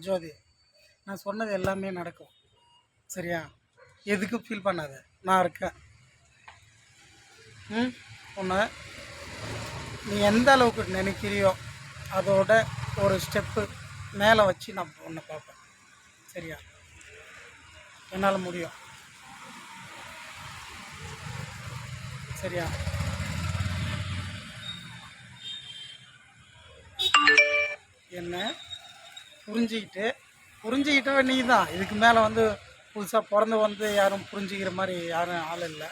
ஜோதி, நான் சொன்னது எல்லாமே நடக்கும். சரியா? எதுக்கும் ஃபீல் பண்ணாத, நான் இருக்கேன். உன்னை நீ எந்த அளவுக்கு நினைக்கிறியோ அதோட ஒரு ஸ்டெப்பு மேலே வச்சு நான் உன்னை பார்ப்பேன். சரியா? என்னால் முடியும். சரியா? என்ன புரிஞ்சுக்கிட்டவ நீ தான். இதுக்கு மேலே வந்து புதுசாக பிறந்து வந்து யாரும் புரிஞ்சுக்கிற மாதிரி யாரும் ஆள் இல்லை.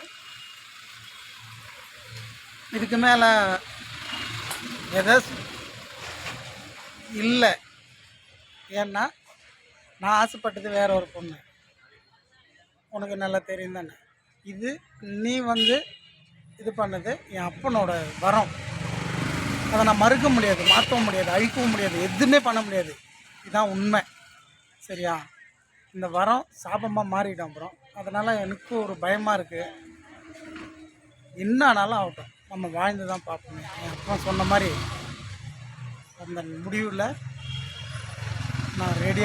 இதுக்கு மேலே எதை இல்லை. ஏன்னா நான் ஆசைப்பட்டது வேற ஒரு பொண்ணு, உனக்கு நல்லா தெரியும் தானே. இது நீ வந்து இது பண்ணது என் அப்பனோட வரம். அதை நான் மறுக்க முடியாது, மாற்றவும் முடியாது, அழிக்கவும் முடியாது, எதுவுமே பண்ண முடியாது. இதுதான் உண்மை. சரியா? இந்த வரம் சாபமாக மாறிடும் அப்புறம். அதனால் எனக்கு ஒரு பயமாக இருக்குது. என்ன ஆனாலும் ஆகட்டும், நம்ம வாழ்ந்து தான் பார்ப்போமே. என் அப்பா சொன்ன மாதிரி அந்த முடிவில் நான் ரெடி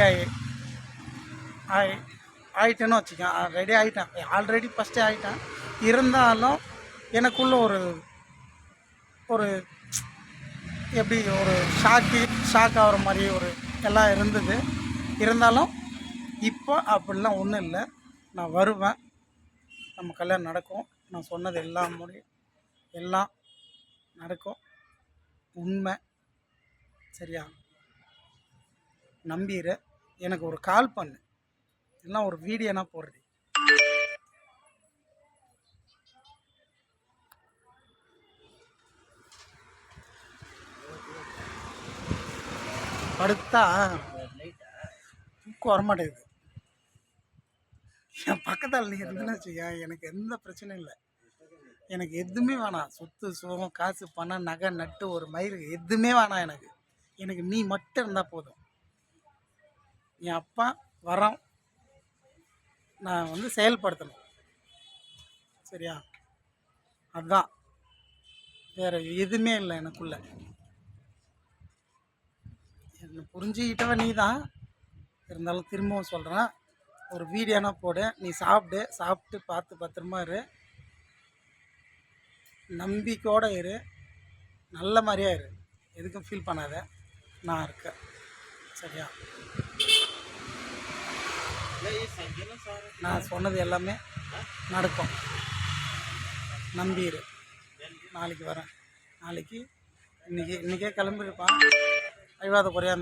ஆகிட்டேன்னு வச்சுக்கேன். ரெடி ஆகிட்டேன், ஆல்ரெடி ஃபஸ்ட்டே ஆகிட்டேன். இருந்தாலும் எனக்குள்ள ஒரு எப்படி ஒரு ஷாக் ஆகிற மாதிரி ஒரு எல்லாம் இருந்தது. இருந்தாலும் இப்போ அப்படிலாம் ஒன்றும் இல்லை. நான் வருவேன், நம்ம கல்யாணம் நடக்கும். நான் சொன்னது எல்லாம் நடக்கும். உண்மை. சரியா? நம்பிடு. எனக்கு ஒரு கால் பண்ணு, இல்லைன்னா ஒரு வீடியோனா போடுறது. படுத்தா தூக்கம் வரமாட்டேங்குது. என் பக்கத்தால் நீ இருந்துன்னு வச்சுக்க, எனக்கு எந்த பிரச்சனையும் இல்லை. எனக்கு எதுவுமே வேணாம். சொத்து சுகம் காசு பணம் நகை நட்டு ஒரு மயிறு எதுவுமே வேணாம். எனக்கு நீ மட்டும் இருந்தால் போதும். என் அப்பா வரோம் நான் வந்து செயல்படுத்தணும். சரியா? அதுதான், வேறு எதுவுமே இல்லை எனக்குள்ள. என்னை புரிஞ்சுக்கிட்டவ நீ தான். இருந்தாலும் திரும்பவும் சொல்கிறேன், ஒரு வீடியோனா போடு. நீ சாப்பிட்டு பார்த்து பத்திரமா இரு, நம்பிக்கையோடு இரு, நல்ல மாதிரியா இரு. எதுக்கும் ஃபீல் பண்ணாத, நான் இருக்கேன். சரியா? நான் சொன்னது எல்லாமே நடக்கும். நம்பிடு. நாளைக்கு வரேன். இன்றைக்கே கிளம்பிருப்பான். அழிவாத குறையா இருந்தால்